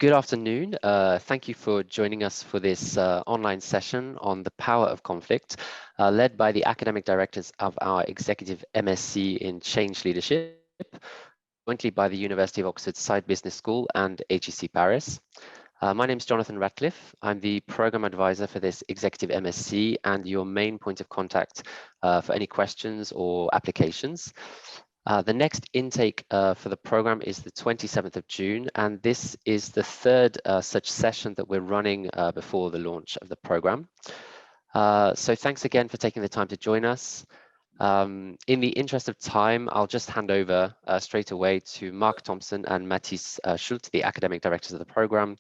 Good afternoon. Thank you for joining us for this online session on the power of conflict, led by the academic directors of our executive MSc in Change Leadership, jointly by the University of Oxford Side Business School and HEC Paris. My name is Jonathan Ratcliffe. I'm the program advisor for this executive MSc and your main point of contact for any questions or applications. The next intake for the program is the 27th of June, and this is the third such session that we're running before the launch of the program. So thanks again for taking the time to join us. In the interest of time, I'll just hand over straight away to Mark Thompson and Mathis Schultz, the academic directors of the program,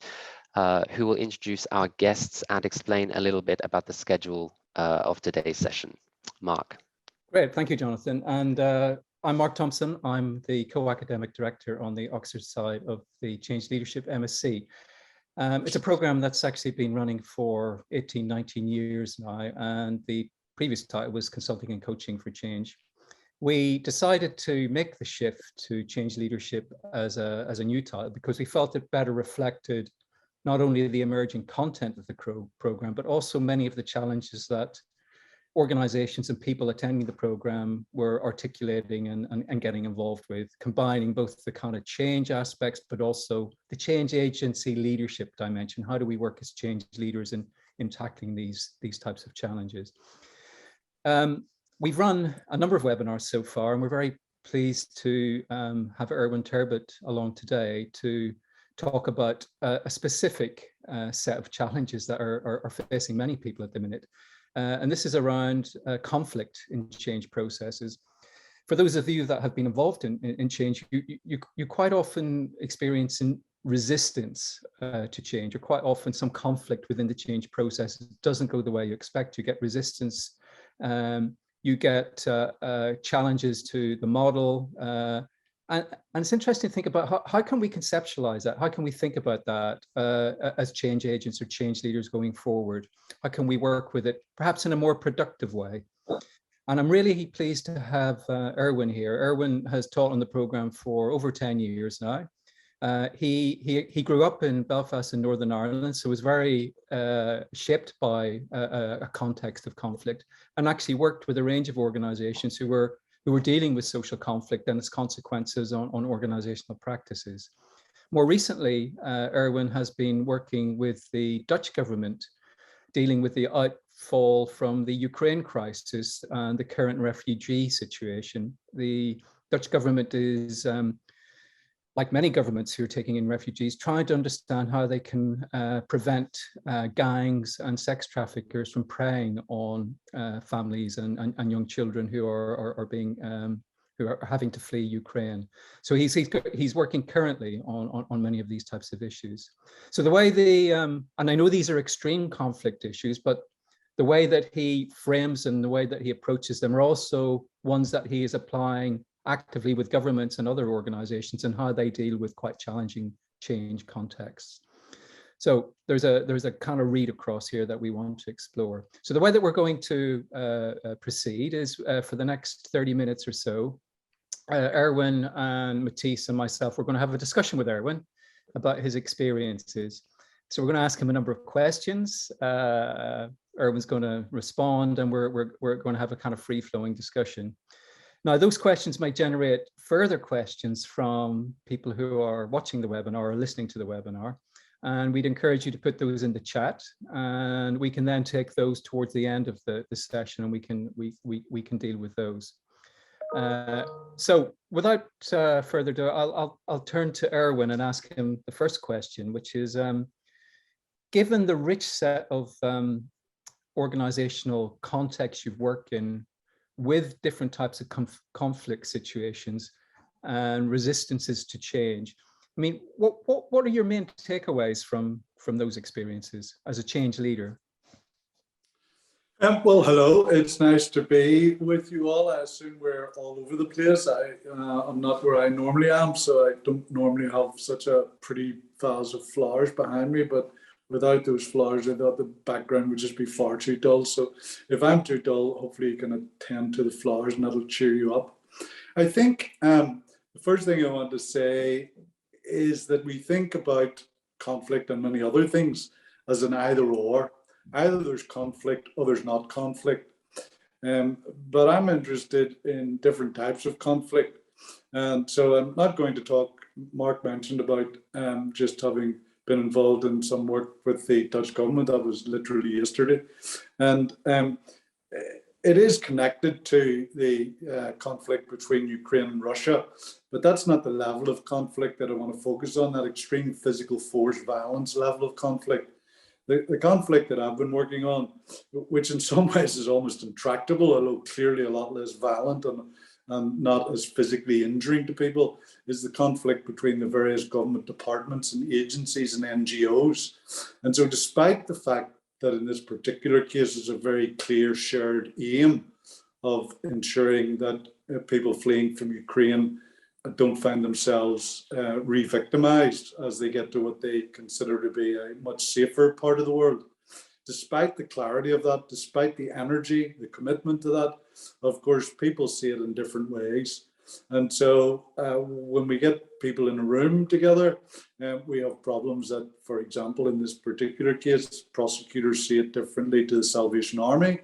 who will introduce our guests and explain a little bit about the schedule of today's session. Mark. Great, thank you, Jonathan. And I'm Mark Thompson. I'm the co-academic director on the Oxford side of the Change Leadership MSc. It's a program that's actually been running for 18, 19 years now, and the previous title was Consulting and Coaching for Change. We decided to make the shift to Change Leadership as a new title because we felt it better reflected not only the emerging content of the program, but also many of the challenges that organizations and people attending the program were articulating and getting involved with, combining both the kind of change aspects, but also the change agency leadership dimension. How do we work as change leaders in tackling these types of challenges? We've run a number of webinars so far, and we're very pleased to have Erwin Turbot along today to talk about a specific set of challenges that are facing many people at the minute. And this is around conflict in change processes. For those of you that have been involved in change, you quite often experience resistance to change, or quite often some conflict within the change process. It doesn't go the way you expect. You get resistance, you get challenges to the model. And it's interesting to think about how can we conceptualize that? How can we think about that as change agents or change leaders going forward? How can we work with it, perhaps in a more productive way? And I'm really pleased to have Erwin here. Erwin has taught on the program for over 10 years now. He grew up in Belfast in Northern Ireland, so was very shaped by a context of conflict, and actually worked with a range of organizations who were dealing with social conflict and its consequences on organizational practices. More recently, Erwin has been working with the Dutch government, dealing with the outfall from the Ukraine crisis and the current refugee situation. The Dutch government is, like many governments who are taking in refugees, trying to understand how they can prevent gangs and sex traffickers from preying on families and young children who are having to flee Ukraine. So he's working currently on many of these types of issues. So the way and I know these are extreme conflict issues, but the way that he frames them, the way that he approaches them, are also ones that he is applying actively with governments and other organizations and how they deal with quite challenging change contexts. So there's a kind of read across here that we want to explore. So the way that we're going to proceed is for the next 30 minutes or so, Erwin and Mathis and myself, we're going to have a discussion with Erwin about his experiences. So we're going to ask him a number of questions. Erwin's going to respond, and we're going to have a kind of free-flowing discussion. Now, those questions might generate further questions from people who are watching the webinar or listening to the webinar. And we'd encourage you to put those in the chat, and we can then take those towards the end of the session, and we can deal with those. So without further ado, I'll turn to Erwin and ask him the first question, which is, given the rich set of organizational contexts you've worked in, with different types of conflict situations and resistances to change, I mean, what are your main takeaways from those experiences as a change leader? Well, hello. It's nice to be with you all. I assume we're all over the place. I'm not where I normally am, so I don't normally have such a pretty vase of flowers behind me, but without those flowers, I thought the background would just be far too dull. So if I'm too dull, hopefully you can attend to the flowers and that'll cheer you up. I think the first thing I want to say is that we think about conflict and many other things as an either or. Either there's conflict or there's not conflict. But I'm interested in different types of conflict. And so I'm not going to talk, Mark mentioned about just having been involved in some work with the Dutch government. That was literally yesterday. And it is connected to the conflict between Ukraine and Russia, but that's not the level of conflict that I want to focus on, that extreme physical force violence level of conflict. The conflict that I've been working on, which in some ways is almost intractable, although clearly a lot less violent and not as physically injuring to people, is the conflict between the various government departments and agencies and NGOs. And so despite the fact that in this particular case is a very clear shared aim of ensuring that people fleeing from Ukraine don't find themselves re-victimized as they get to what they consider to be a much safer part of the world. Despite the clarity of that, despite the energy, the commitment to that, of course, people see it in different ways. And so when we get people in a room together, we have problems that, for example, in this particular case, prosecutors see it differently to the Salvation Army.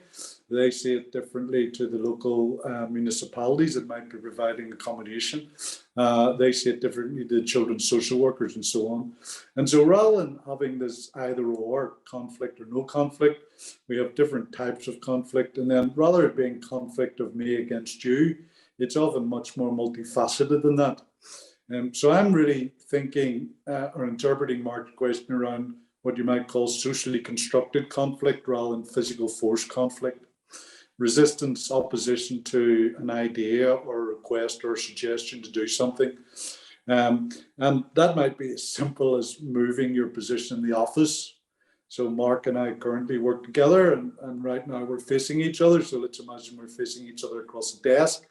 They see it differently to the local municipalities that might be providing accommodation. They see it differently to children's social workers and so on. And so rather than having this either or, conflict or no conflict, we have different types of conflict. And then rather than being conflict of me against you, it's often much more multifaceted than that. So I'm really thinking or interpreting Mark's question around what you might call socially constructed conflict rather than physical force conflict. Resistance, opposition to an idea or a request or a suggestion to do something. And that might be as simple as moving your position in the office. So Mark and I currently work together and right now we're facing each other. So let's imagine we're facing each other across the desk.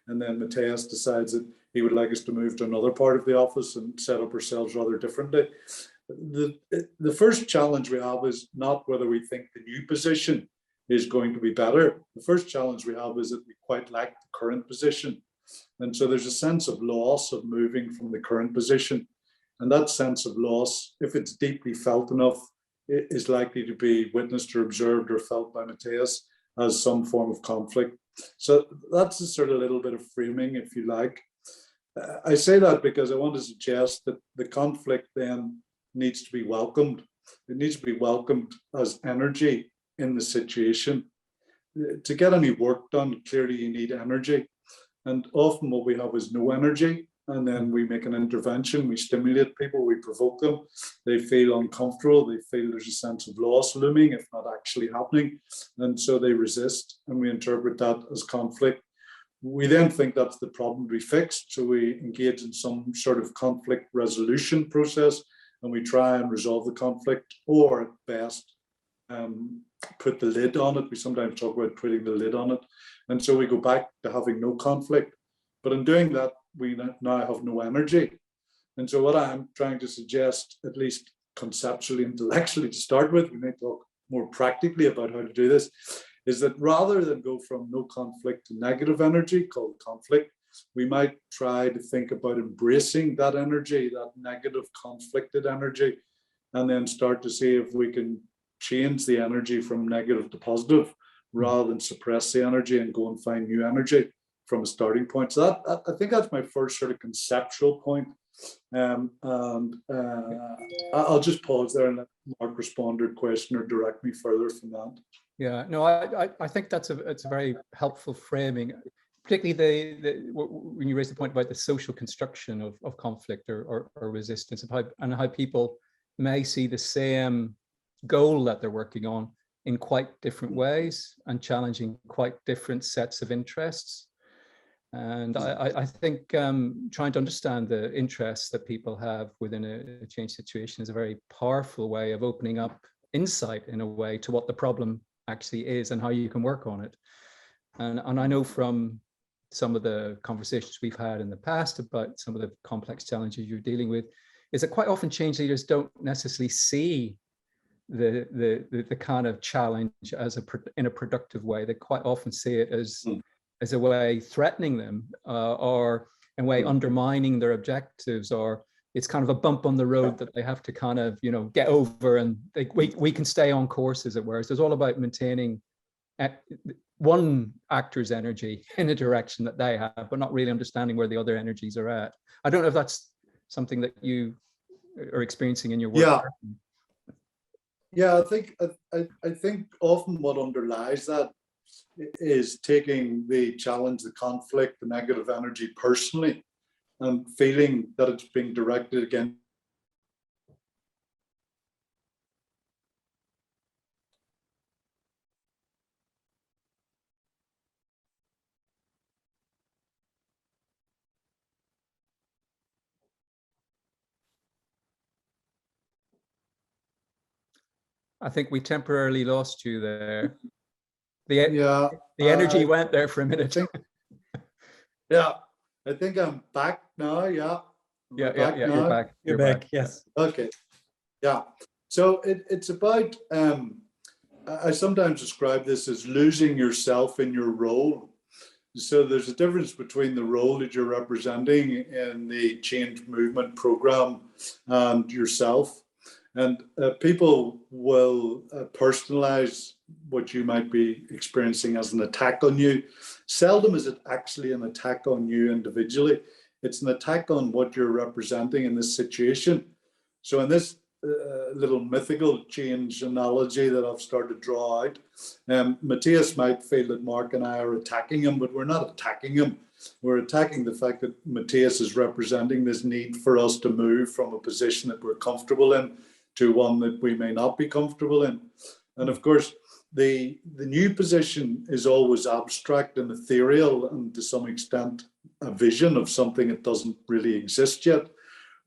And then Matthias decides that he would like us to move to another part of the office and set up ourselves rather differently. The first challenge we have is not whether we think the new position is going to be better. The first challenge we have is that we quite like the current position. And so there's a sense of loss of moving from the current position. And that sense of loss, if it's deeply felt enough, is likely to be witnessed or observed or felt by Matthias as some form of conflict. So that's a sort of little bit of framing, if you like. I say that because I want to suggest that the conflict then needs to be welcomed. It needs to be welcomed as energy in the situation. To get any work done, clearly you need energy. And often what we have is no energy. And then we make an intervention, we stimulate people, we provoke them. They feel uncomfortable, they feel there's a sense of loss looming, if not actually happening. And so they resist, and we interpret that as conflict. We then think that's the problem to be fixed. So we engage in some sort of conflict resolution process, and we try and resolve the conflict, or at best, put the lid on it. We sometimes talk about putting the lid on it. And so we go back to having no conflict. But in doing that, we now have no energy. And so what I'm trying to suggest, at least conceptually, intellectually to start with, we may talk more practically about how to do this, is that rather than go from no conflict to negative energy called conflict, we might try to think about embracing that energy, that negative conflicted energy, and then start to see if we can change the energy from negative to positive rather than suppress the energy and go and find new energy from a starting point. So that, I think that's my first sort of conceptual point. I'll just pause there and let Mark respond to your question or direct me further from that. Yeah, no, I think it's a very helpful framing, particularly when you raise the point about the social construction of conflict or resistance, and how people may see the same goal that they're working on in quite different ways and challenging quite different sets of interests. And I think trying to understand the interests that people have within a change situation is a very powerful way of opening up insight, in a way, to what the problem actually is and how you can work on it. And I know from some of the conversations we've had in the past about some of the complex challenges you're dealing with, is that quite often change leaders don't necessarily see the kind of challenge as in a productive way. They quite often see it as a way threatening them, or in a way undermining their objectives, or it's kind of a bump on the road that they have to kind of, you know, get over, and we can stay on course, as it were. So it's all about maintaining one actor's energy in a direction that they have, but not really understanding where the other energies are at. I don't know if that's something that you are experiencing in your work. Yeah, I think often what underlies that is taking the challenge, the conflict, the negative energy personally, and feeling that it's being directed against. I think we temporarily lost you there. Yeah, The energy went there for a minute. Yeah, I think I'm back now. Yeah. Yeah, you're back. You're back. Yes. Okay. Yeah. So it's about, I sometimes describe this as losing yourself in your role. So there's a difference between the role that you're representing in the change movement program and yourself. And people will personalize what you might be experiencing as an attack on you. Seldom is it actually an attack on you individually. It's an attack on what you're representing in this situation. So in this little mythical change analogy that I've started to draw out, Matthias might feel that Mark and I are attacking him, but we're not attacking him. We're attacking the fact that Matthias is representing this need for us to move from a position that we're comfortable in to one that we may not be comfortable in. And of course, the new position is always abstract and ethereal, and to some extent a vision of something that doesn't really exist yet.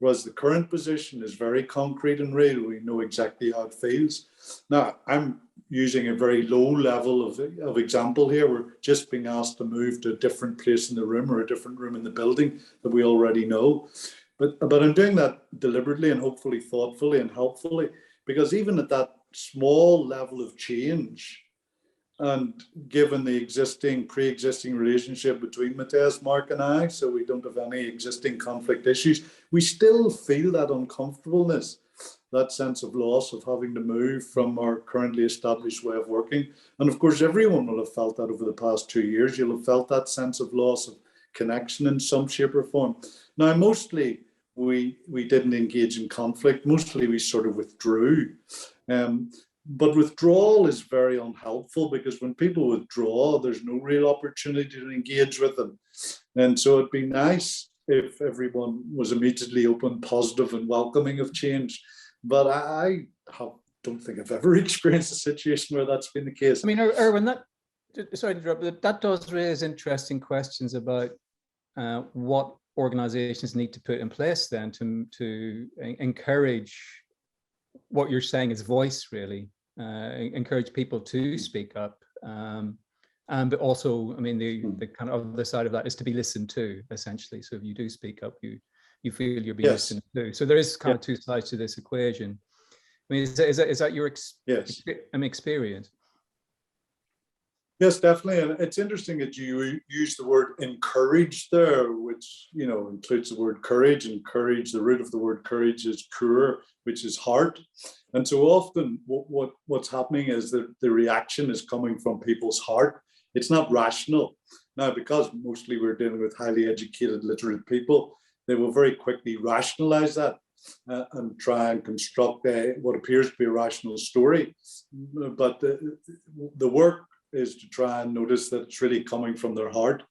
Whereas the current position is very concrete and real. We know exactly how it feels. Now, I'm using a very low level of example here. We're just being asked to move to a different place in the room or a different room in the building that we already know. But I'm doing that deliberately and hopefully thoughtfully and helpfully, because even at that small level of change, and given the pre-existing relationship between Matthias, Mark and I, so we don't have any existing conflict issues, we still feel that uncomfortableness, that sense of loss of having to move from our currently established way of working. And of course, everyone will have felt that over the past 2 years. You'll have felt that sense of loss of connection in some shape or form. Now, mostly we didn't engage in conflict. Mostly we sort of withdrew. But withdrawal is very unhelpful, because when people withdraw, there's no real opportunity to engage with them. And so it'd be nice if everyone was immediately open, positive and welcoming of change. But I don't think I've ever experienced a situation where that's been the case. I mean, Erwin, sorry to interrupt, but that does raise interesting questions about what organizations need to put in place then to encourage what you're saying is voice, really, encourage people to speak up. But also, I mean, the kind of other side of that is to be listened to, essentially. So if you do speak up, you feel you're being listened to. So there is kind of two sides to this equation. I mean, is that your experience? Yes, definitely. And it's interesting that you use the word encourage there, which, you know, includes the word courage, and courage, the root of the word courage is kur, which is heart. And so often what's happening is that the reaction is coming from people's heart. It's not rational. Now, because mostly we're dealing with highly educated, literate people, they will very quickly rationalize that and try and construct what appears to be a rational story. But the work is to try and notice that it's really coming from their heart.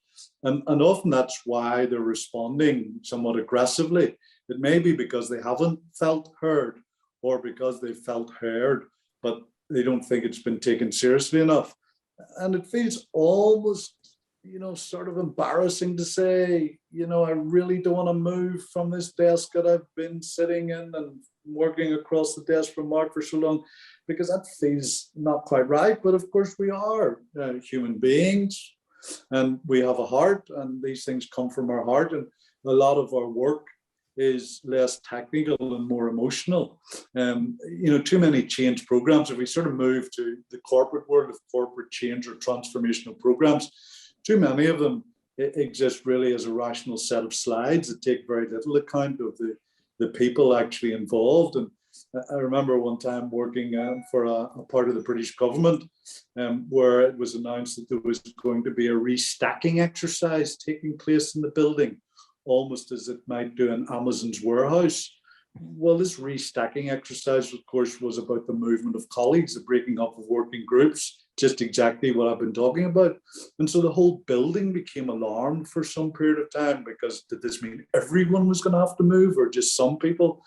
And often that's why they're responding somewhat aggressively. It may be because they haven't felt heard, or because they felt heard, but they don't think it's been taken seriously enough. And it feels almost, you know, sort of embarrassing to say, you know, I really don't want to move from this desk that I've been sitting in and working across the desk from Mark for so long, because that feels not quite right. But of course we are human beings, and we have a heart, and these things come from our heart. And a lot of our work is less technical and more emotional. You know, too many change programs, if we sort of move to the corporate world of corporate change or transformational programs, too many of them exist really as a rational set of slides that take very little account of the the people actually involved. And I remember one time working for a part of the British government where it was announced that there was going to be a restacking exercise taking place in the building, almost as it might do in Amazon's warehouse. Well, this restacking exercise, of course, was about the movement of colleagues, the breaking up of working groups, just exactly what I've been talking about. And so the whole building became alarmed for some period of time, because did this mean everyone was going to have to move or just some people?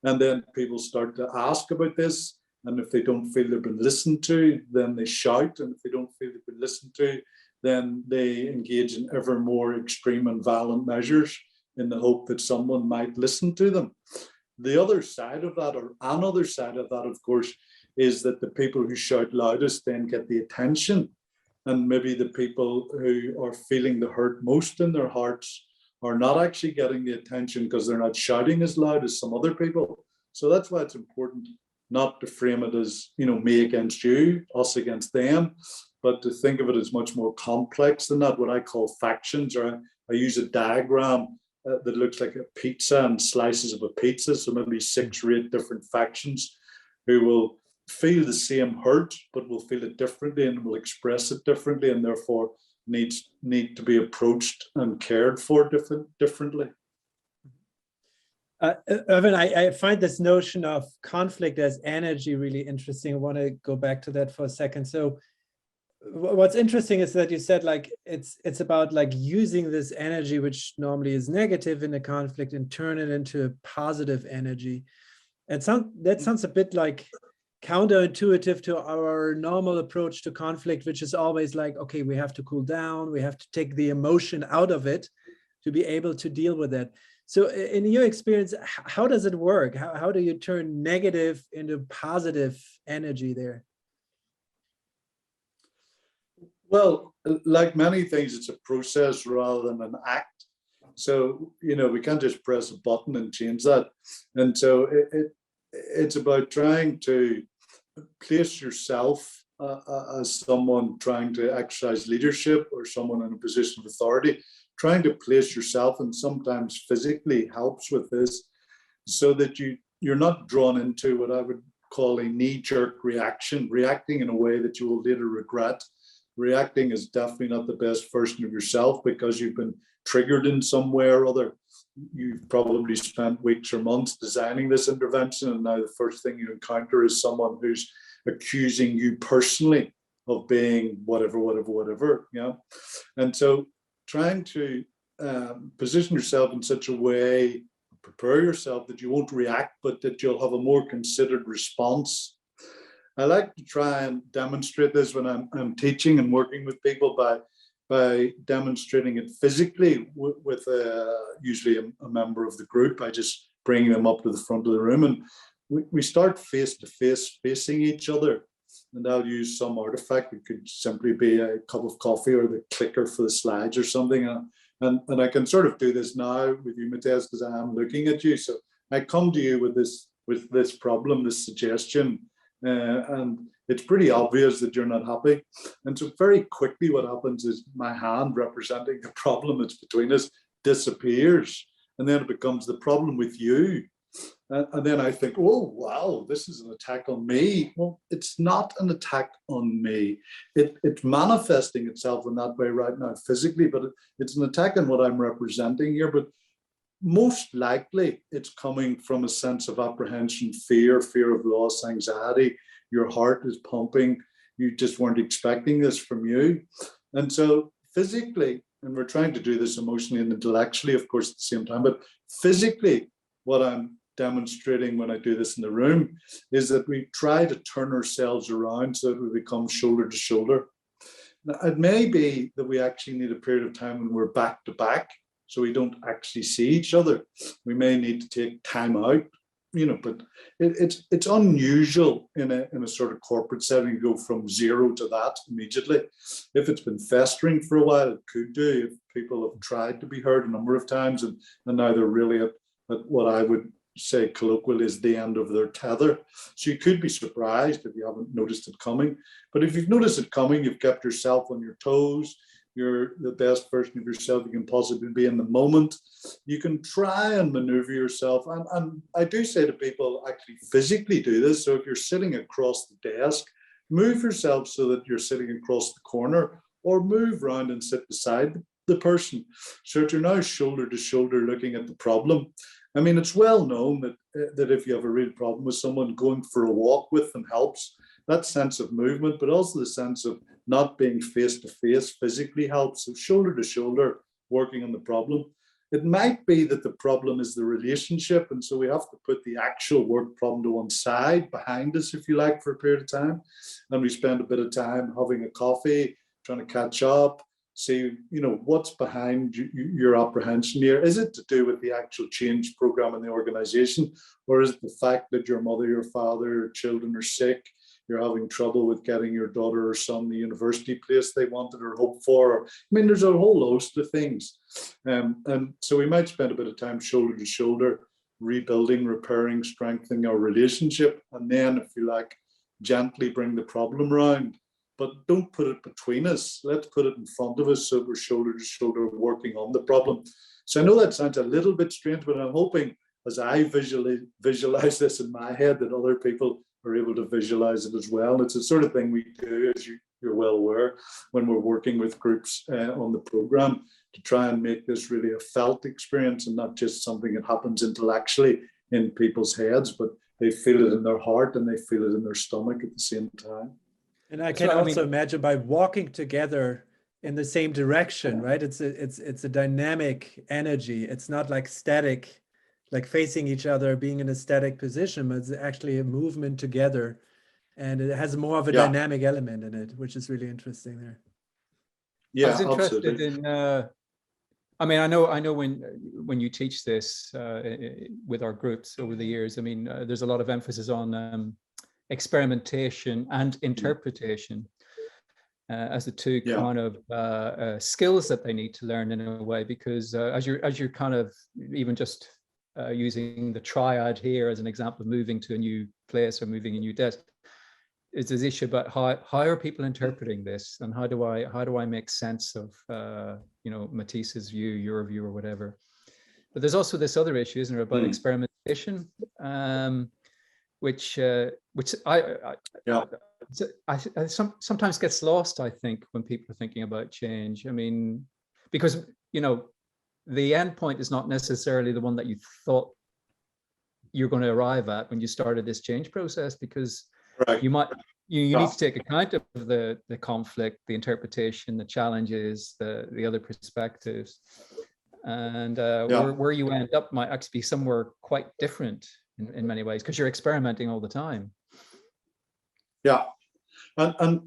And then people start to ask about this. And if they don't feel they've been listened to, then they shout. And if they don't feel they've been listened to, then they engage in ever more extreme and violent measures in the hope that someone might listen to them. The other side of that, or another side of that, of course, is that the people who shout loudest then get the attention. And maybe the people who are feeling the hurt most in their hearts are not actually getting the attention because they're not shouting as loud as some other people. So that's why it's important not to frame it as, me against you, us against them, but to think of it as much more complex than that, what I call factions, or I use a diagram that looks like a pizza and slices of a pizza. So maybe 6 or 8 different factions who will feel the same hurt, but will feel it differently and will express it differently, and therefore need to be approached and cared for differently. Irvin, I find this notion of conflict as energy really interesting. I want to go back to that for a second. So what's interesting is that you said it's about using this energy, which normally is negative in a conflict, and turn it into a positive energy. And that sounds a bit like counterintuitive to our normal approach to conflict, which is always okay, we have to cool down, we have to take the emotion out of it to be able to deal with it. So in your experience, how does it work? How do you turn negative into positive energy there? Well, like many things, it's a process rather than an act. So, we can't just press a button and change that. And so it's about trying to place yourself as someone trying to exercise leadership, or someone in a position of authority, trying to place yourself, and sometimes physically helps with this, so that you're not drawn into what I would call a knee-jerk reaction, reacting in a way that you will later regret. Reacting is definitely not the best version of yourself, because you've been triggered in some way or other. You've probably spent weeks or months designing this intervention, and now the first thing you encounter is someone who's accusing you personally of being whatever. And so trying to position yourself in such a way, prepare yourself that you won't react, but that you'll have a more considered response. I like to try and demonstrate this when I'm teaching and working with people by demonstrating it physically with usually a member of the group. I just bring them up to the front of the room, and we start face to face, facing each other. And I'll use some artifact. It could simply be a cup of coffee or the clicker for the slides or something. And I can sort of do this now with you, Matthias, because I am looking at you. So I come to you with this problem, this suggestion, and it's pretty obvious that you're not happy. And so very quickly what happens is my hand representing the problem that's between us disappears. And then it becomes the problem with you. And then I think, oh, wow, this is an attack on me. Well, it's not an attack on me. It's manifesting itself in that way right now physically, but it's an attack on what I'm representing here. But most likely it's coming from a sense of apprehension, fear of loss, anxiety. Your heart is pumping. You just weren't expecting this from you. And so physically, and we're trying to do this emotionally and intellectually, of course, at the same time, but physically, what I'm demonstrating when I do this in the room is that we try to turn ourselves around so that we become shoulder to shoulder. Now, it may be that we actually need a period of time when we're back to back, so we don't actually see each other. We may need to take time out, but it's unusual in a sort of corporate setting to go from 0 to that immediately. If it's been festering for a while, it could do. If people have tried to be heard a number of times and now they're really at what I would say colloquially is the end of their tether. So you could be surprised if you haven't noticed it coming. But if you've noticed it coming, you've kept yourself on your toes, you're the best version of yourself you can possibly be in the moment. You can try and maneuver yourself. And I do say to people, actually physically do this. So if you're sitting across the desk, move yourself so that you're sitting across the corner, or move around and sit beside the person. So that you're now shoulder to shoulder looking at the problem. I mean, it's well known that if you have a real problem with someone, going for a walk with them helps. That sense of movement, but also the sense of not being face to face physically helps. So shoulder to shoulder, working on the problem. It might be that the problem is the relationship, and so we have to put the actual work problem to one side, behind us, if you like, for a period of time. And we spend a bit of time having a coffee, trying to catch up, see, what's behind your apprehension here. Is it to do with the actual change program in the organization, or is it the fact that your mother, your father, your children are sick? You're having trouble with getting your daughter or son the university place they wanted or hoped for. I mean, there's a whole host of things. And so we might spend a bit of time shoulder to shoulder, rebuilding, repairing, strengthening our relationship. And then, if you like, gently bring the problem around. But don't put it between us. Let's put it in front of us so we're shoulder to shoulder working on the problem. So I know that sounds a little bit strange, but I'm hoping as I visualize this in my head that other people are able to visualize it as well. And it's the sort of thing we do, as you're well aware, when we're working with groups on the program, to try and make this really a felt experience and not just something that happens intellectually in people's heads, but they feel it in their heart and they feel it in their stomach at the same time. And I can also imagine by walking together in the same direction, right? It's a dynamic energy. It's not like static, like facing each other, being in a static position, but it's actually a movement together, and it has more of a dynamic element in it, which is really interesting there. Yeah, I was interested absolutely. I mean, I know when you teach this with our groups over the years, I mean, there's a lot of emphasis on experimentation and interpretation as the two kind of skills that they need to learn in a way, because as you're kind of even just using the triad here as an example of moving to a new place or moving a new desk, is this issue about how are people interpreting this, and how do I make sense of Matisse's view, your view, or whatever. But there's also this other issue, isn't there, about experimentation, which I sometimes gets lost, I think, when people are thinking about change. I mean, because the end point is not necessarily the one that you thought you're going to arrive at when you started this change process, because you need to take account of the conflict, the interpretation, the challenges, the other perspectives, and where you end up might actually be somewhere quite different in many ways, because you're experimenting all the time. Yeah, and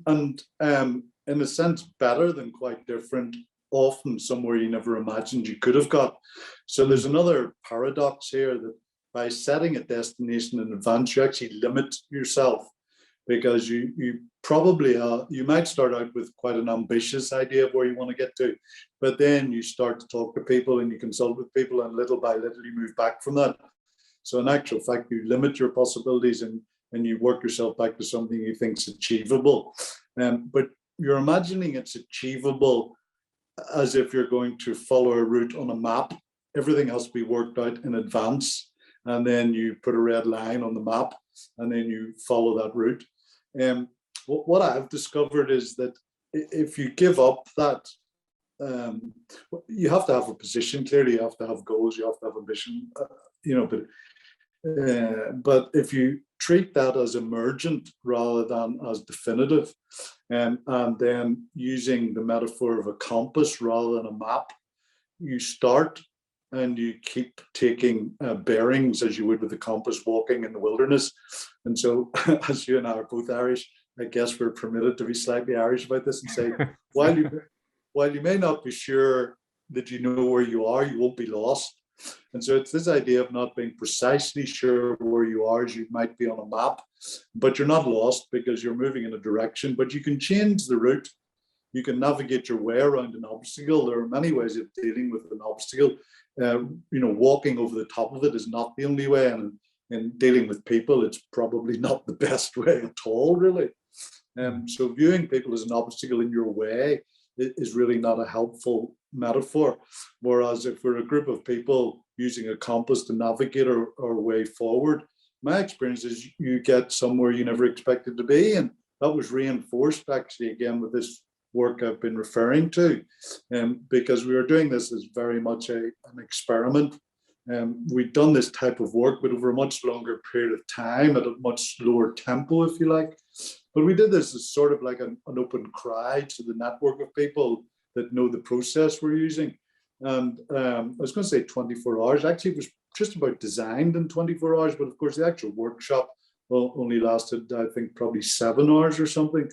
in a sense, better than quite different. Often somewhere you never imagined you could have got. So there's another paradox here, that by setting a destination in advance, you actually limit yourself, because you probably you might start out with quite an ambitious idea of where you want to get to, but then you start to talk to people and you consult with people, and little by little you move back from that. So in actual fact, you limit your possibilities and you work yourself back to something you think is achievable. But you're imagining it's achievable as if you're going to follow a route on a map. Everything has to be worked out in advance, and then you put a red line on the map, and then you follow that route. What I've discovered is that if you give up that, you have to have a position. Clearly, you have to have goals, you have to have ambition, but if you treat that as emergent rather than as definitive, and then using the metaphor of a compass rather than a map, you start and you keep taking bearings as you would with the compass walking in the wilderness. And so, as you and I are both Irish, I guess we're permitted to be slightly Irish about this and say, while you may not be sure that you know where you are, you won't be lost. And so it's this idea of not being precisely sure where you are, as you might be on a map, but you're not lost because you're moving in a direction, but you can change the route. You can navigate your way around an obstacle. There are many ways of dealing with an obstacle. Walking over the top of it is not the only way. And in dealing with people, it's probably not the best way at all, really. So viewing people as an obstacle in your way is really not a helpful metaphor. Whereas if we're a group of people using a compass to navigate our way forward, my experience is you get somewhere you never expected to be. And that was reinforced actually again with this work I've been referring to, because we were doing this as very much an experiment. We'd done this type of work, but over a much longer period of time at a much slower tempo, if you like. But we did this as sort of like an open cry to the network of people that know the process we're using. And I was going to say 24 hours. Actually, it was just about designed in 24 hours, but of course the actual workshop only lasted, I think, probably 7 hours or something.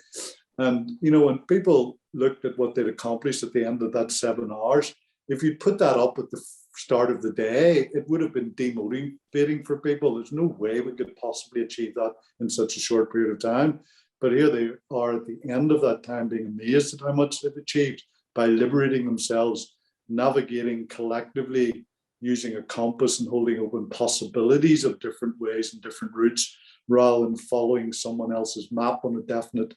And, you know, when people looked at what they'd accomplished at the end of that 7 hours, if you put that up at the start of the day, it would have been demotivating for people. There's no way we could possibly achieve that in such a short period of time. But here they are at the end of that time being amazed at how much they've achieved by liberating themselves, navigating collectively, using a compass and holding open possibilities of different ways and different routes, rather than following someone else's map on a definite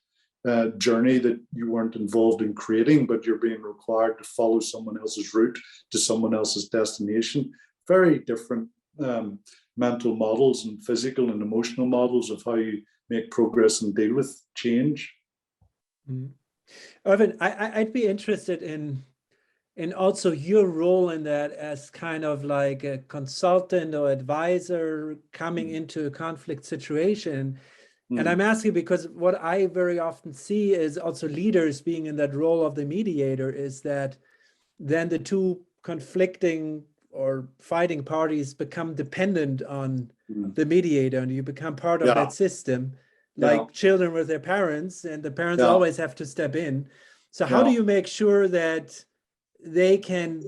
journey that you weren't involved in creating, but you're being required to follow someone else's route to someone else's destination. Very different mental models and physical and emotional models of how you make progress and deal with change. Mm. Irvin, I'd be interested in also your role in that as kind of like a consultant or advisor coming into a conflict situation. And I'm asking because what I very often see is also leaders being in that role of the mediator, is that then the two conflicting or fighting parties become dependent on the mediator, and you become part of that system, like children with their parents, and the parents always have to step in. So how do you make sure that they can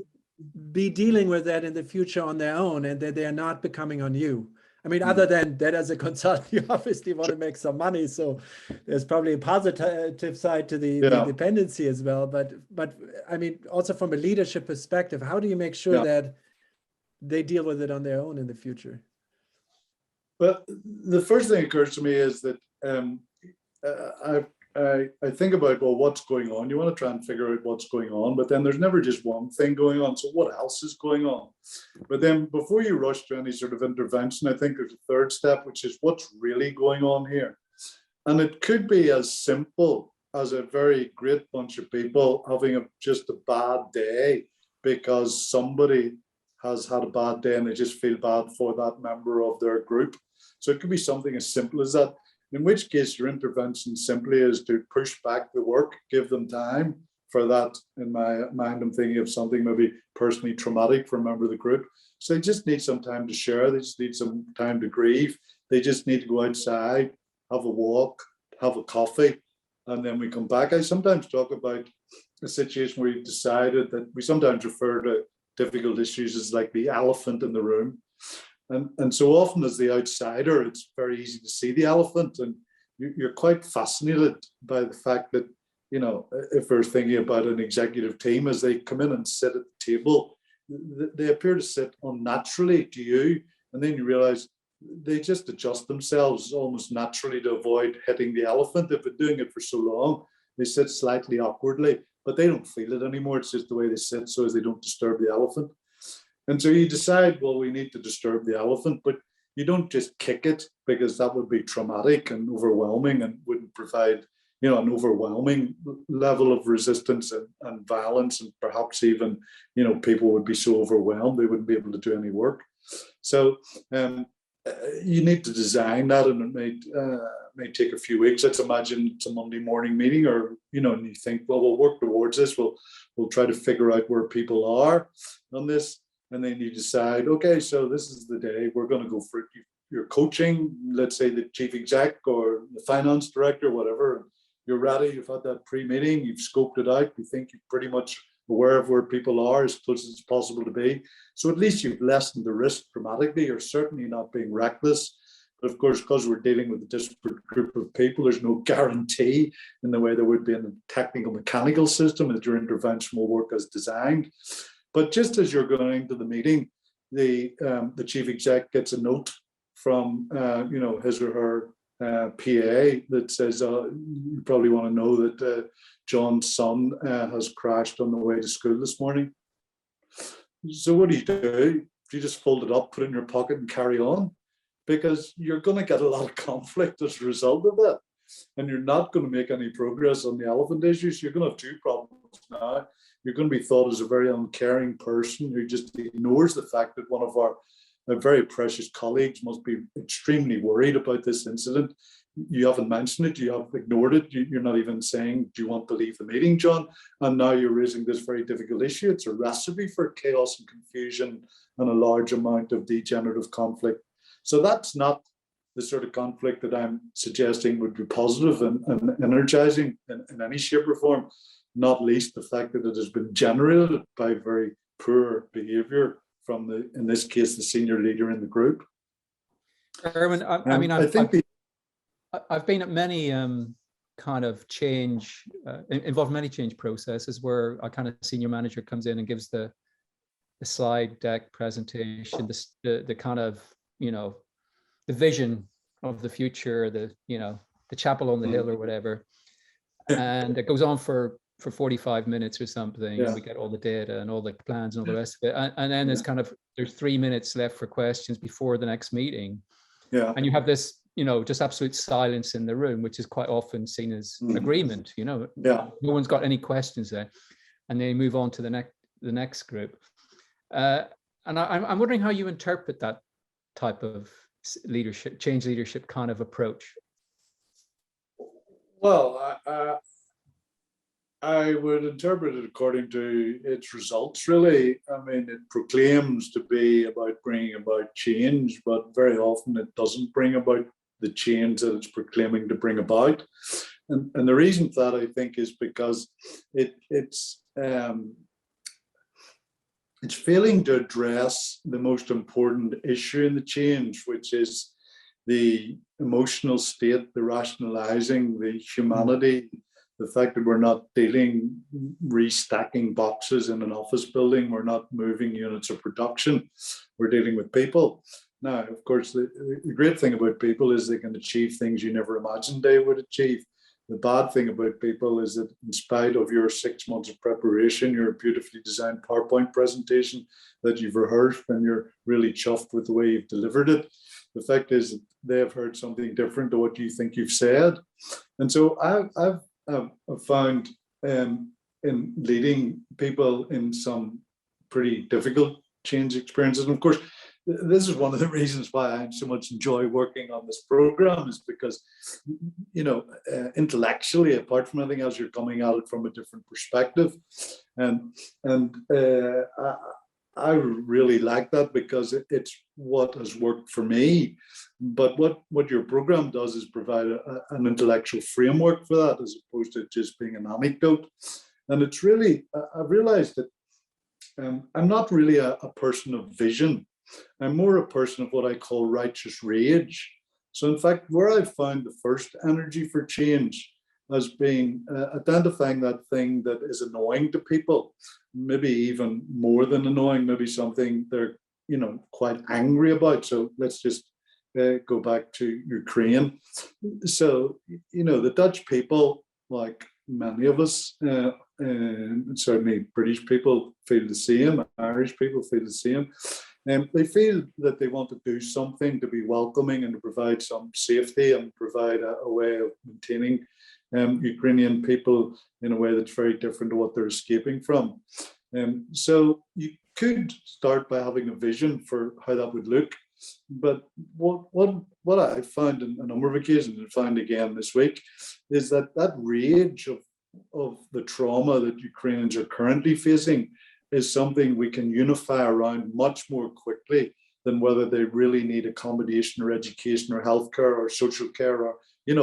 be dealing with that in the future on their own, and that they're not becoming on you? I mean, other than that, as a consultant, you obviously want to make some money. So there's probably a positive side to the dependency as well. But I mean, also from a leadership perspective, how do you make sure that they deal with it on their own in the future? Well, the first thing that occurs to me is that I think about, well, what's going on? You want to try and figure out what's going on, but then there's never just one thing going on. So what else is going on? But then before you rush to any sort of intervention, I think there's a third step, which is what's really going on here. And it could be as simple as a very great bunch of people having just a bad day because somebody has had a bad day and they just feel bad for that member of their group. So it could be something as simple as that. In which case your intervention simply is to push back the work, give them time for that. In my mind, I'm thinking of something maybe personally traumatic for a member of the group. So they just need some time to share. They just need some time to grieve. They just need to go outside, have a walk, have a coffee, and then we come back. I sometimes talk about a situation where you've decided that we sometimes refer to difficult issues as like the elephant in the room. And so often as the outsider, it's very easy to see the elephant, and you're quite fascinated by the fact that, you know, if we're thinking about an executive team, as they come in and sit at the table, they appear to sit unnaturally to you, and then you realize they just adjust themselves almost naturally to avoid hitting the elephant. They've been doing it for so long, they sit slightly awkwardly, but they don't feel it anymore. It's just the way they sit so as they don't disturb the elephant. And so you decide, well, we need to disturb the elephant, but you don't just kick it, because that would be traumatic and overwhelming and wouldn't provide, you know, an overwhelming level of resistance and violence. And perhaps even, you know, people would be so overwhelmed they wouldn't be able to do any work. So you need to design that, and it may take a few weeks. Let's imagine it's a Monday morning meeting, or, you know, and you think, well, we'll work towards this. We'll try to figure out where people are on this. And then you decide, okay, so this is the day we're going to go for it. You're coaching, let's say the chief exec or the finance director, whatever. You're ready. You've had that pre-meeting. You've scoped it out. You think you're pretty much aware of where people are as close as it's possible to be. So at least you've lessened the risk dramatically. You're certainly not being reckless. But of course, because we're dealing with a disparate group of people, there's no guarantee in the way there would be in the technical mechanical system that your intervention will work as designed. But just as you're going into the meeting, the chief exec gets a note from you know, his or her PA that says, you probably want to know that John's son has crashed on the way to school this morning. So what do? Do you just fold it up, put it in your pocket and carry on? Because you're going to get a lot of conflict as a result of that. And you're not going to make any progress on the elephant issues. You're going to have two problems now. You're going to be thought as a very uncaring person who just ignores the fact that one of our very precious colleagues must be extremely worried about this incident. You haven't mentioned it, you have ignored it, you're not even saying, do you want to leave the meeting, John? And now you're raising this very difficult issue. It's a recipe for chaos and confusion and a large amount of degenerative conflict. So that's not the sort of conflict that I'm suggesting would be positive and energizing in any shape or form, not least the fact that it has been generated by very poor behavior from the, in this case, the senior leader in the group. Erwin, I've been at many kind of change, involved in many change processes where a kind of senior manager comes in and gives the slide deck presentation, the kind of, you know, the vision of the future, the chapel on the hill or whatever. And it goes on for 45 minutes or something. Yeah. And we get all the data and all the plans and all the rest of it. And then it's kind of, there's 3 minutes left for questions before the next meeting. Yeah. And you have this, just absolute silence in the room, which is quite often seen as agreement, no one's got any questions there. And they move on to the next group. And I'm wondering how you interpret that type of leadership, change leadership kind of approach. Well, I would interpret it according to its results, really. I mean, it proclaims to be about bringing about change, but very often it doesn't bring about the change that it's proclaiming to bring about. And the reason for that, I think, is because it's failing to address the most important issue in the change, which is the emotional state, the rationalizing, the humanity, the fact that we're not restacking boxes in an office building, we're not moving units of production, we're dealing with people. Now, of course, the great thing about people is they can achieve things you never imagined they would achieve. The bad thing about people is that in spite of your 6 months of preparation, your beautifully designed PowerPoint presentation that you've rehearsed and you're really chuffed with the way you've delivered it, the fact is that they have heard something different to what you think you've said. And so I've found in leading people in some pretty difficult change experiences, and of course, this is one of the reasons why I so much enjoy working on this program, is because, intellectually, apart from anything else, you're coming at it from a different perspective. And I really like that because it's what has worked for me. But what your program does is provide an intellectual framework for that, as opposed to just being an anecdote. And it's really, I've realized that I'm not really a person of vision. I'm more a person of what I call righteous rage. So in fact, where I found the first energy for change has been identifying that thing that is annoying to people, maybe even more than annoying, maybe something they're quite angry about. So let's just go back to Ukraine. So, the Dutch people, like many of us, and certainly British people feel the same, Irish people feel the same. They feel that they want to do something to be welcoming and to provide some safety and provide a way of maintaining Ukrainian people in a way that's very different to what they're escaping from. So you could start by having a vision for how that would look. But what I found on a number of occasions, and found again this week, is that rage of the trauma that Ukrainians are currently facing is something we can unify around much more quickly than whether they really need accommodation or education or healthcare or social care, or,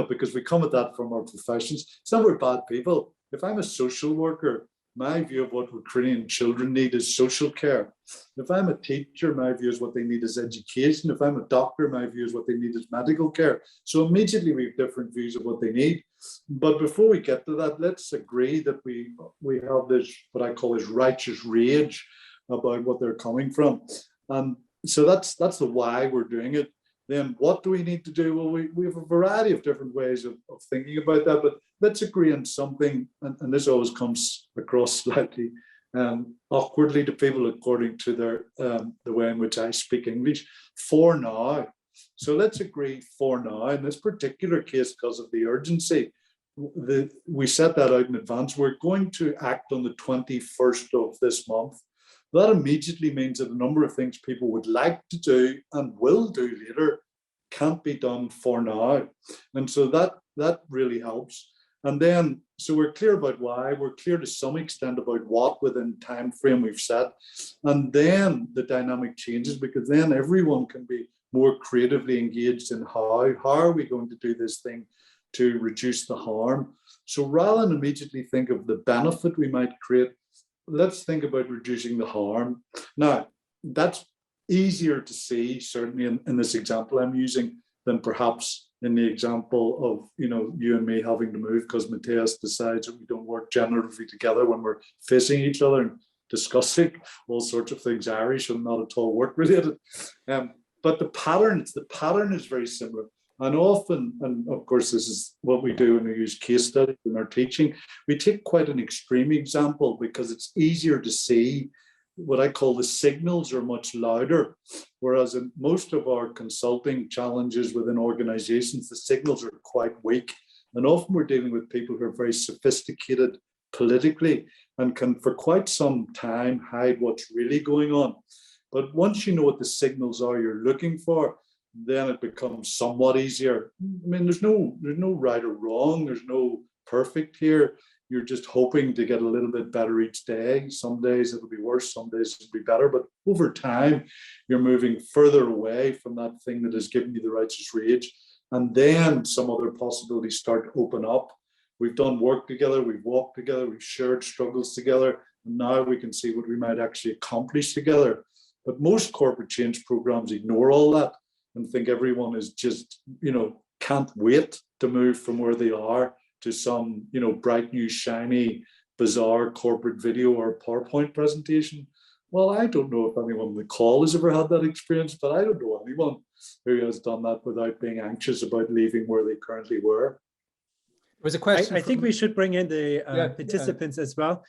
because we come at that from our professions. It's not we're bad people. If I'm a social worker, my view of what Ukrainian children need is social care. If I'm a teacher, my view is what they need is education. If I'm a doctor, my view is what they need is medical care. So immediately we have different views of what they need. But before we get to that, let's agree that we have this, what I call is righteous rage about what they're coming from. And so that's the why we're doing it. then what do we need to do? Well, we have a variety of different ways of thinking about that, but let's agree on something, and this always comes across slightly awkwardly to people according to their the way in which I speak English. For now. So let's agree for now. In this particular case, because of the urgency, we set that out in advance. We're going to act on the 21st of this month. That immediately means that a number of things people would like to do and will do later can't be done for now. And so that really helps. And then, so we're clear about why, we're clear to some extent about what within time frame we've set. And then the dynamic changes, because then everyone can be more creatively engaged in how are we going to do this thing to reduce the harm. So rather than immediately think of the benefit we might create, let's think about reducing the harm. Now, that's easier to see, certainly in this example I'm using, than perhaps in the example of, you and me having to move because Matthias decides that we don't work generatively together when we're facing each other and discussing all sorts of things Irish and not at all work related. But the pattern is very similar. And often, and of course, this is what we do when we use case studies in our teaching, we take quite an extreme example because it's easier to see. What I call the signals are much louder, whereas in most of our consulting challenges within organizations, the signals are quite weak. And often we're dealing with people who are very sophisticated politically and can for quite some time hide what's really going on. But once you know what the signals are you're looking for, then it becomes somewhat easier. I mean, there's no right or wrong. There's no perfect here. You're just hoping to get a little bit better each day. Some days it'll be worse, some days it'll be better. But over time, you're moving further away from that thing that has given you the righteous rage. And then some other possibilities start to open up. We've done work together, we've walked together, we've shared struggles together, and now we can see what we might actually accomplish together. But most corporate change programs ignore all that and think everyone is just, can't wait to move from where they are to some, bright new, shiny, bizarre corporate video or PowerPoint presentation. Well, I don't know if anyone on the call has ever had that experience, but I don't know anyone who has done that without being anxious about leaving where they currently were. There was a question. I think we should bring in the participants as well.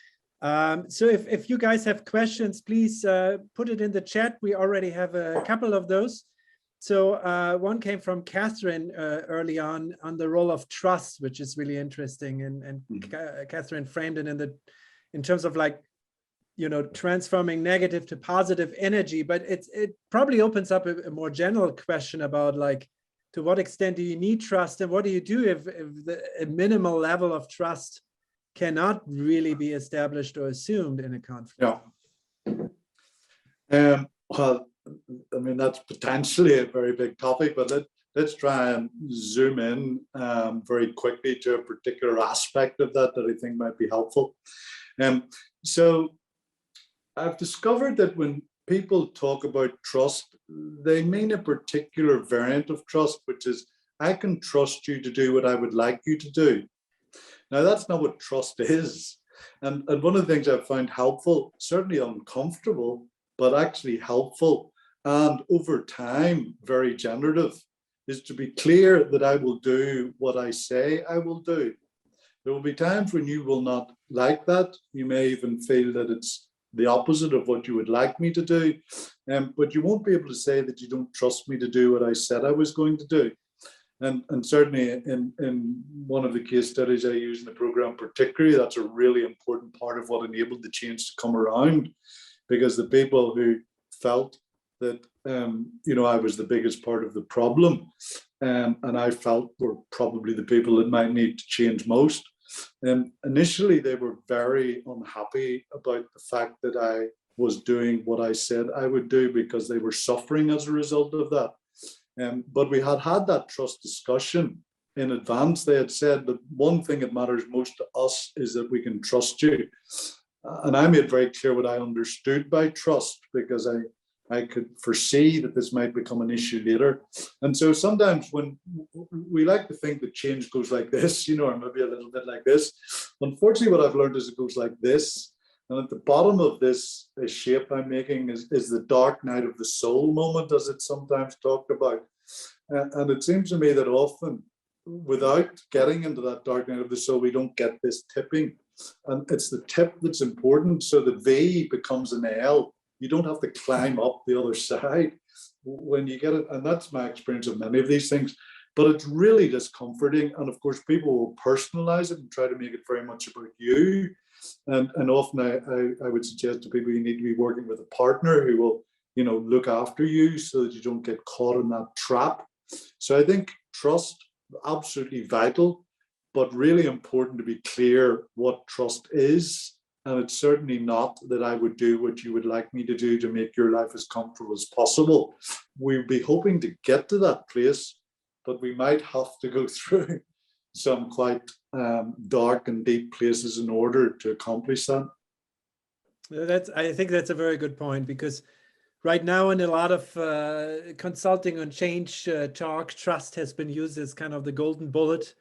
So if you guys have questions, please put it in the chat. We already have a couple of those. So one came from Catherine early on the role of trust, which is really interesting. And Catherine framed it in terms of transforming negative to positive energy. But it probably opens up a more general question about to what extent do you need trust, and what do you do if a minimal level of trust cannot really be established or assumed in a conflict? Yeah. Well, I mean, that's potentially a very big topic, but let's try and zoom in very quickly to a particular aspect of that I think might be helpful. So I've discovered that when people talk about trust, they mean a particular variant of trust, which is, I can trust you to do what I would like you to do. Now, that's not what trust is. And one of the things I've found helpful, certainly uncomfortable, but actually helpful, and over time, very generative, is to be clear that I will do what I say I will do. There will be times when you will not like that. You may even feel that it's the opposite of what you would like me to do. But you won't be able to say that you don't trust me to do what I said I was going to do. And certainly in one of the case studies I use in the program, particularly, that's a really important part of what enabled the change to come around, because the people who felt that I was the biggest part of the problem, and I felt were probably the people that might need to change most. Initially, they were very unhappy about the fact that I was doing what I said I would do, because they were suffering as a result of that. But we had that trust discussion in advance. They had said that one thing that matters most to us is that we can trust you. And I made very clear what I understood by trust, because I could foresee that this might become an issue later. And so sometimes when we like to think that change goes like this, or maybe a little bit like this, unfortunately what I've learned is it goes like this. And at the bottom of this shape I'm making is the dark night of the soul moment, as it's sometimes talked about. And it seems to me that often, without getting into that dark night of the soul, we don't get this tipping. And it's the tip that's important. So the V becomes an L. You don't have to climb up the other side when you get it. And that's my experience of many of these things. But it's really discomforting. And of course, people will personalize it and try to make it very much about you. And often I would suggest to people, you need to be working with a partner who will, look after you so that you don't get caught in that trap. So I think trust, absolutely vital, but really important to be clear what trust is. And it's certainly not that I would do what you would like me to do to make your life as comfortable as possible. We'd be hoping to get to that place, but we might have to go through some quite dark and deep places in order to accomplish that. I think that's a very good point, because right now in a lot of consulting and change talk, trust has been used as kind of the golden bullet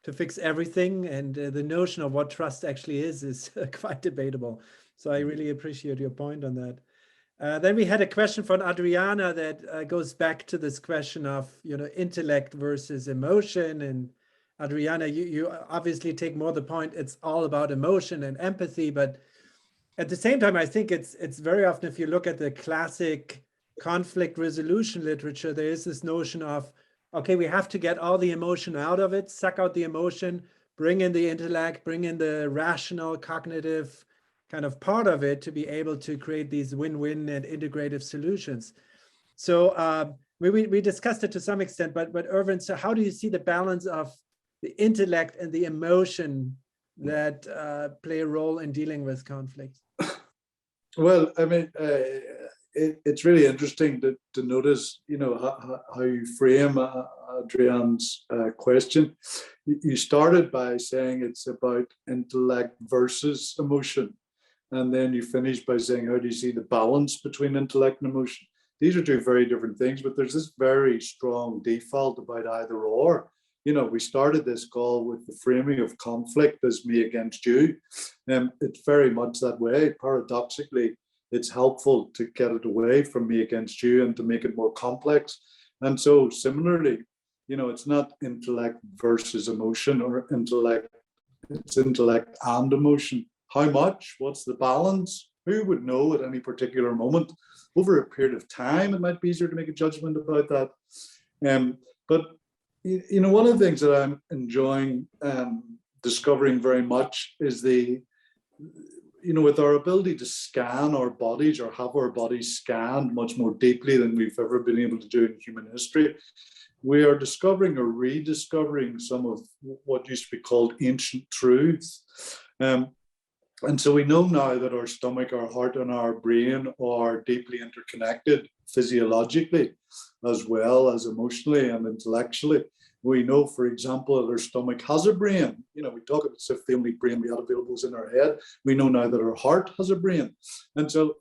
to fix everything. And the notion of what trust actually is quite debatable. So I really appreciate your point on that. Then we had a question from Adriana that goes back to this question of, intellect versus emotion. And Adriana, you obviously take more the point, it's all about emotion and empathy, but at the same time, I think it's very often, if you look at the classic conflict resolution literature, there is this notion of, okay, we have to get all the emotion out of it, suck out the emotion, bring in the intellect, bring in the rational, cognitive kind of part of it to be able to create these win-win and integrative solutions. So we discussed it to some extent, but Erwin, so how do you see the balance of the intellect and the emotion that play a role in dealing with conflict? Well, I mean, it's really interesting to notice, how you frame Adrian's question. You started by saying it's about intellect versus emotion. And then you finished by saying, how do you see the balance between intellect and emotion? These are two very different things, but there's this very strong default about either or. We started this call with the framing of conflict as me against you. It's very much that way. Paradoxically, it's helpful to get it away from me against you and to make it more complex. And so similarly, it's not intellect versus emotion or intellect, it's intellect and emotion. How much? What's the balance? Who would know at any particular moment? Over a period of time, it might be easier to make a judgment about that. But one of the things that I'm enjoying discovering very much is with our ability to scan our bodies or have our bodies scanned much more deeply than we've ever been able to do in human history, we are discovering or rediscovering some of what used to be called ancient truths. And so we know now that our stomach, our heart, and our brain are deeply interconnected physiologically as well as emotionally and intellectually. We know, for example, that our stomach has a brain. We talk about as if the only brain we had available is in our head. We know now that our heart has a brain. And so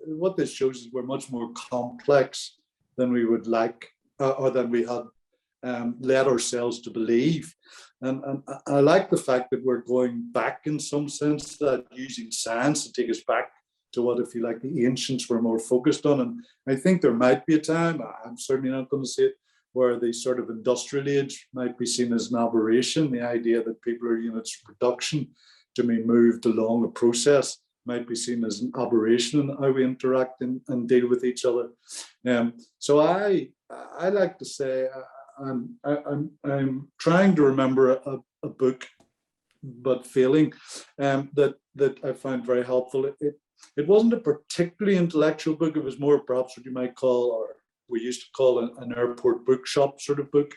what this shows is we're much more complex than we would like, or than we had led ourselves to believe. And I like the fact that we're going back in some sense, that using science to take us back to what, if you like, the ancients were more focused on. And I think there might be a time, I'm certainly not going to say it, where the sort of industrial age might be seen as an aberration. The idea that people are units of production to be moved along a process might be seen as an aberration in how we interact and deal with each other. So I like to say, I'm trying to remember a book, but failing, that I found very helpful. It wasn't a particularly intellectual book. It was more perhaps what you might call, or we used to call an airport bookshop sort of book.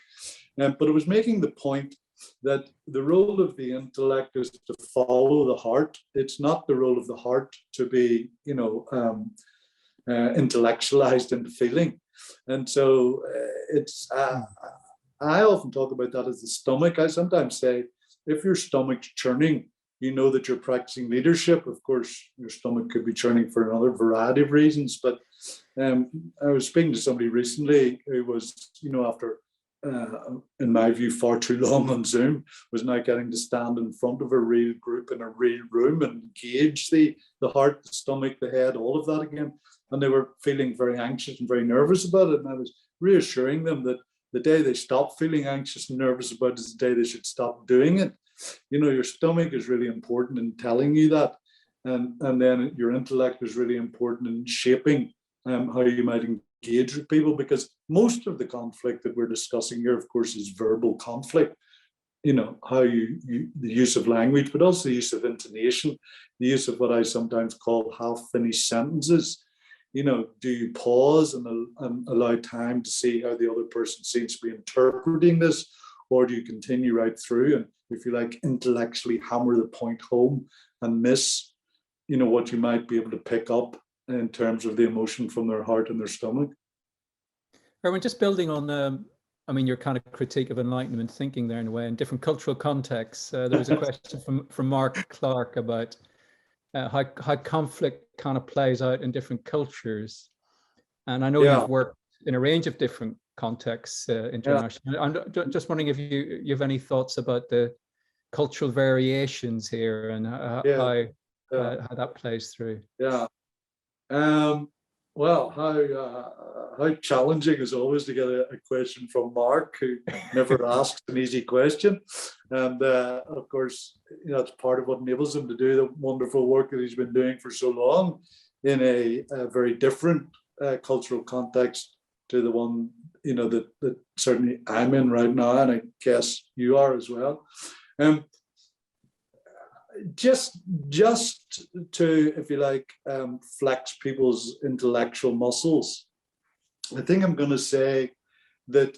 But it was making the point that the role of the intellect is to follow the heart. It's not the role of the heart to be, intellectualized into feeling. And so I often talk about that as the stomach. I sometimes say, if your stomach's churning, you know that you're practicing leadership. Of course, your stomach could be churning for another variety of reasons. But I was speaking to somebody recently who was, after, in my view, far too long on Zoom, was now getting to stand in front of a real group in a real room and engage the heart, the stomach, the head, all of that again. And they were feeling very anxious and very nervous about it. And I was reassuring them that The day they stop feeling anxious and nervous about it is the day they should stop doing it. You know, your stomach is really important in telling you that. And then your intellect is really important in shaping how you might engage with people, because most of the conflict that we're discussing here, of course, is verbal conflict. You know, how the use of language, but also the use of intonation, the use of what I sometimes call half-finished sentences. You know, do you pause and allow time to see how the other person seems to be interpreting this, or do you continue right through and, if you like, intellectually hammer the point home and miss, you know, what you might be able to pick up in terms of the emotion from their heart and their stomach? Erwin, just building on, I mean, your kind of critique of Enlightenment thinking there in a way, in different cultural contexts. There was a question from Mark Clark about how conflict kind of plays out in different cultures. And I know you've worked in a range of different contexts internationally. I'm just wondering if you have any thoughts about the cultural variations here and how that plays through. Yeah. Well, how challenging is always to get a question from Mark, who never asks an easy question. And of course, you know, it's part of what enables him to do the wonderful work that he's been doing for so long in a very different cultural context to the one, you know, that certainly I'm in right now, and I guess you are as well. Just to, if you like, flex people's intellectual muscles, I think I'm going to say that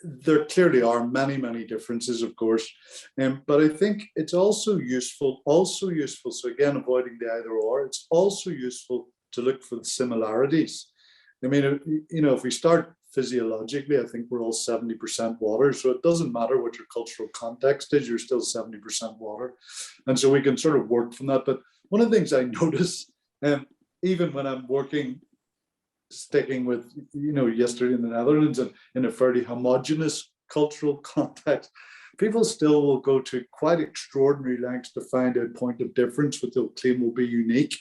there clearly are many differences, of course, but I think it's also useful. So again, avoiding the either or, it's also useful to look for the similarities. I mean, you know, if we start physiologically, I think we're all 70% water. So it doesn't matter what your cultural context is, you're still 70% water. And so we can sort of work from that. But one of the things I notice, even when I'm working, sticking with, you know, yesterday in the Netherlands and in a fairly homogenous cultural context, people still will go to quite extraordinary lengths to find a point of difference, which they'll claim will be unique.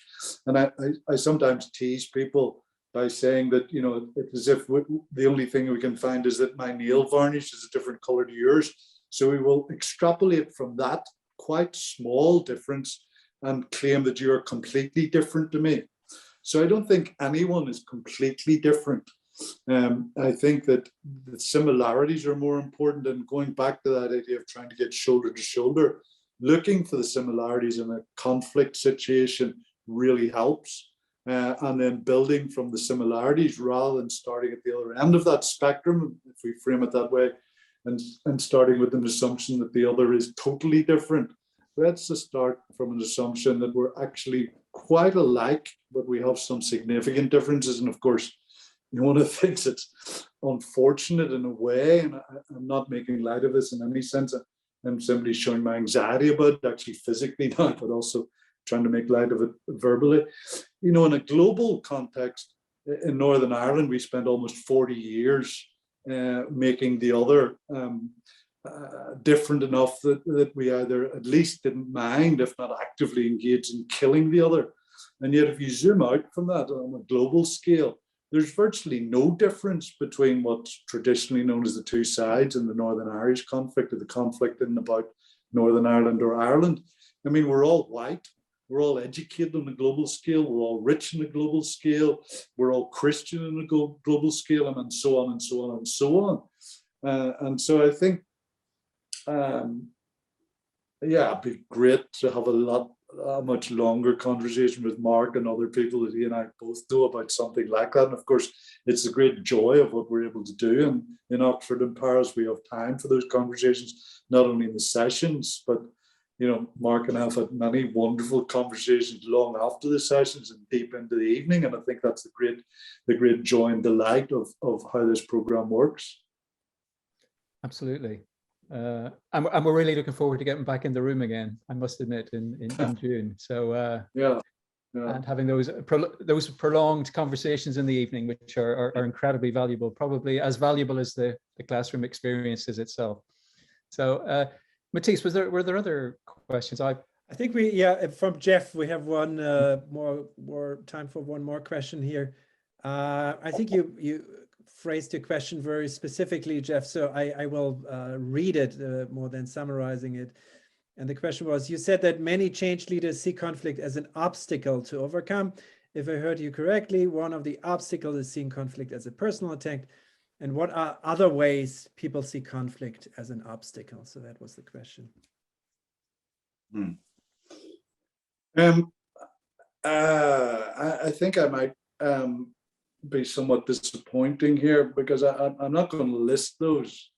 And I sometimes tease people by saying that, you know, it's as if the only thing we can find is that my nail varnish is a different color to yours. So we will extrapolate from that quite small difference and claim that you are completely different to me. So I don't think anyone is completely different. I think that the similarities are more important, and going back to that idea of trying to get shoulder to shoulder, looking for the similarities in a conflict situation really helps. And then building from the similarities rather than starting at the other end of that spectrum, if we frame it that way, and starting with an assumption that the other is totally different. Let's just start from an assumption that we're actually quite alike, but we have some significant differences. And of course, you know, one of the things that's unfortunate in a way, and I'm not making light of this in any sense, I'm simply showing my anxiety about it, actually physically now, but also trying to make light of it verbally. You know, in a global context, in Northern Ireland, we spent almost 40 years making the other different enough that we either at least didn't mind, if not actively engaged in killing the other. And yet, if you zoom out from that on a global scale, there's virtually no difference between what's traditionally known as the two sides in the Northern Irish conflict, or the conflict in and about Northern Ireland or Ireland. I mean, we're all white. We're all educated on a global scale. We're all rich on a global scale. We're all Christian on a global scale, and so on and so on and so on. And so I think, it'd be great to have a much longer conversation with Mark and other people that he and I both know about something like that. And of course, it's the great joy of what we're able to do. And in Oxford and Paris, we have time for those conversations, not only in the sessions, but you know, Mark and I have had many wonderful conversations long after the sessions and deep into the evening. And I think that's the great joy and delight of how this program works. Absolutely. And we're really looking forward to getting back in the room again, I must admit, in June. So and having those prolonged conversations in the evening, which are incredibly valuable, probably as valuable as the classroom experience is itself. So Matisse, were there other questions? I think from Jeff, we have one more time for one more question here. I think you phrased your question very specifically, Jeff, so I will read it more than summarizing it. And the question was, you said that many change leaders see conflict as an obstacle to overcome. If I heard you correctly, one of the obstacles is seeing conflict as a personal attack. And what are other ways people see conflict as an obstacle? So that was the question. I think I might be somewhat disappointing here, because I'm not going to list those,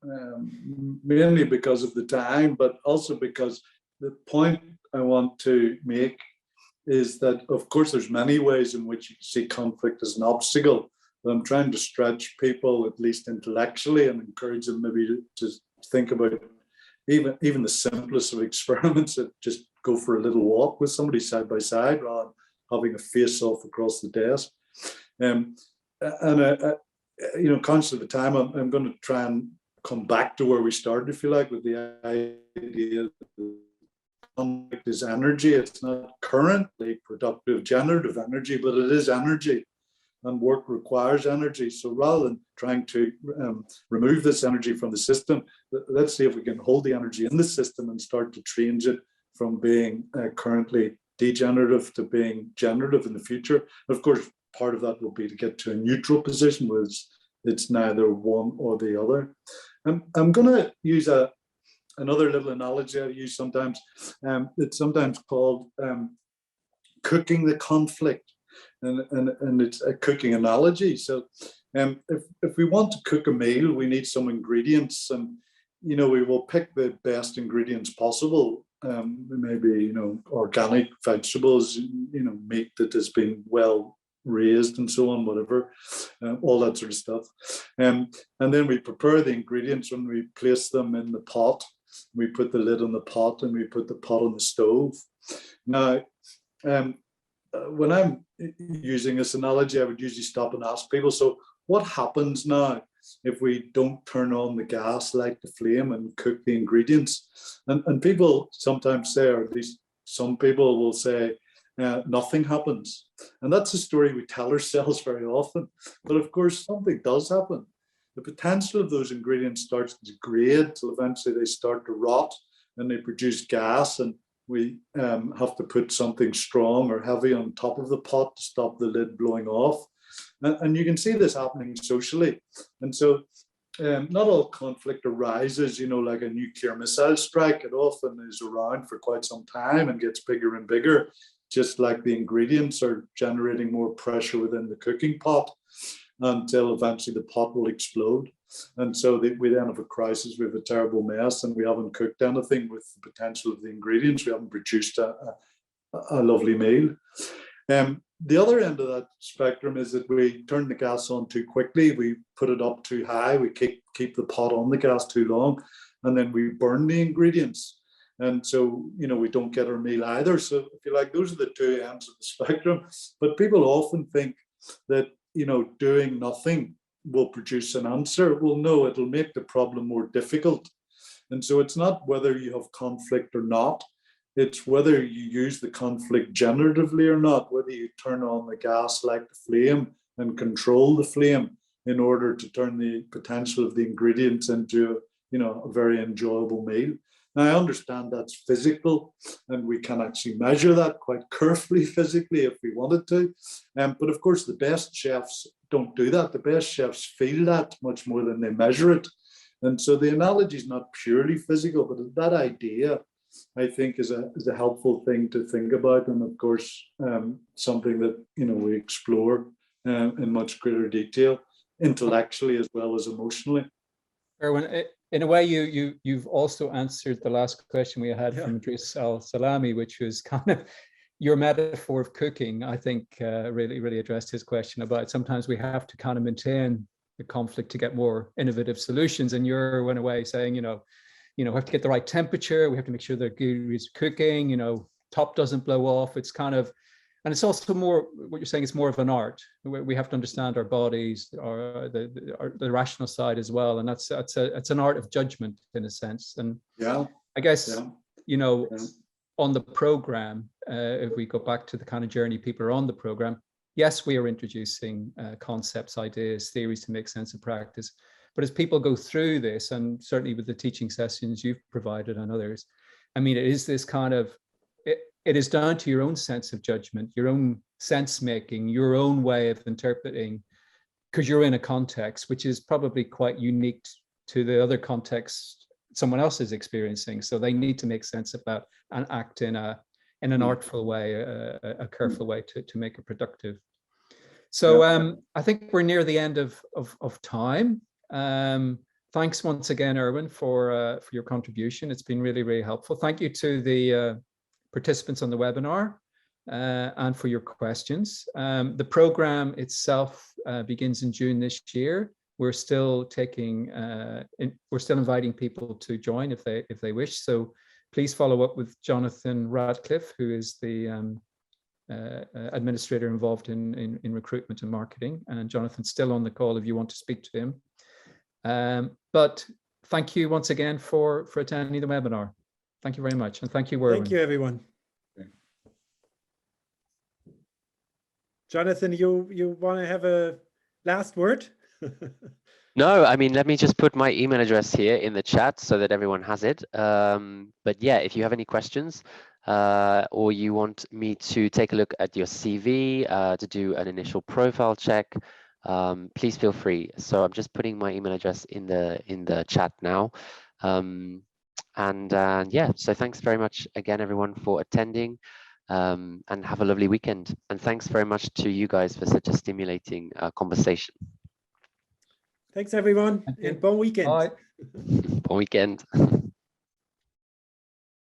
mainly because of the time, but also because the point I want to make is that, of course, there's many ways in which you can see conflict as an obstacle. But I'm trying to stretch people, at least intellectually, and encourage them maybe to think about even the simplest of experiments, that just go for a little walk with somebody side by side, rather than having a face-off across the desk. Conscious of the time, I'm going to try and come back to where we started, if you like, with the idea that conflict is energy. It's not currently productive, generative energy, but it is energy, and work requires energy. So rather than trying to remove this energy from the system, let's see if we can hold the energy in the system and start to change it from being currently degenerative to being generative in the future. And of course, part of that will be to get to a neutral position where it's neither one or the other. I'm going to use another little analogy I use sometimes. It's sometimes called cooking the conflict, and it's a cooking analogy. So if we want to cook a meal, we need some ingredients, and we will pick the best ingredients possible. Maybe organic vegetables, meat that has been well raised and so on, whatever, all that sort of stuff. And then we prepare the ingredients, and we place them in the pot. We put the lid on the pot, and we put the pot on the stove. Now, when I'm using this analogy, I would usually stop and ask people, so what happens now if we don't turn on the gas, light the flame, and cook the ingredients? And people sometimes say, or at least some people will say, nothing happens. And that's a story we tell ourselves very often. But of course, something does happen. The potential of those ingredients starts to degrade till eventually they start to rot, and they produce gas, and we have to put something strong or heavy on top of the pot to stop the lid blowing off. And you can see this happening socially. And so not all conflict arises, like a nuclear missile strike. It often is around for quite some time and gets bigger and bigger, just like the ingredients are generating more pressure within the cooking pot, until eventually the pot will explode. And so we then have a crisis, we have a terrible mess, and we haven't cooked anything with the potential of the ingredients. We haven't produced a lovely meal. The other end of that spectrum is that we turn the gas on too quickly, we put it up too high, we keep the pot on the gas too long, and then we burn the ingredients. And so, we don't get our meal either. So if you like, those are the two ends of the spectrum. But people often think that, doing nothing will produce an answer. Well, no, it'll make the problem more difficult. And so it's not whether you have conflict or not. It's whether you use the conflict generatively or not, whether you turn on the gas, light the flame, and control the flame in order to turn the potential of the ingredients into, a very enjoyable meal. Now, I understand that's physical, and we can actually measure that quite carefully physically if we wanted to. But of course, the best chefs don't do that. The best chefs feel that much more than they measure it. And so the analogy is not purely physical, but that idea, I think, is a helpful thing to think about. And of course, something that, we explore in much greater detail, intellectually as well as emotionally. Erwin, in a way, you've also answered the last question we had from Idris Al-Salami, which was kind of your metaphor of cooking. I think really addressed his question about sometimes we have to kind of maintain the conflict to get more innovative solutions. And you're in a way saying, we have to get the right temperature. We have to make sure the good is cooking. Top doesn't blow off. It's kind of, and it's also more, what you're saying is more of an art. We have to understand our bodies, the rational side as well, and it's an art of judgment in a sense. And I guess on the program, if we go back to the kind of journey people are on the program, yes, we are introducing concepts, ideas, theories to make sense of practice. But as people go through this, and certainly with the teaching sessions you've provided and others, I mean, it is this kind of, it is down to your own sense of judgment, your own sense making, your own way of interpreting, because you're in a context which is probably quite unique to the other context someone else is experiencing. So they need to make sense of that and act in an artful way, a careful way to make it productive. So I think we're near the end of time. Thanks once again, Erwin, for your contribution. It's been really, really helpful. Thank you to the participants on the webinar and for your questions. The program itself begins in June this year. We're still inviting people to join if they wish. So please follow up with Jonathan Radcliffe, who is the administrator involved in recruitment and marketing. And Jonathan's still on the call if you want to speak to him. But thank you once again for attending the webinar. Thank you very much. And thank you, Erwin. Thank you, everyone. Jonathan, you want to have a last word? No, I mean, let me just put my email address here in the chat so that everyone has it. But yeah, if you have any questions or you want me to take a look at your CV to do an initial profile check, please feel free. So I'm just putting my email address in the chat now. Yeah, so thanks very much again, everyone, for attending. And have a lovely weekend. And thanks very much to you guys for such a stimulating conversation. Thanks, everyone, and bon weekend. Bye. Bon weekend.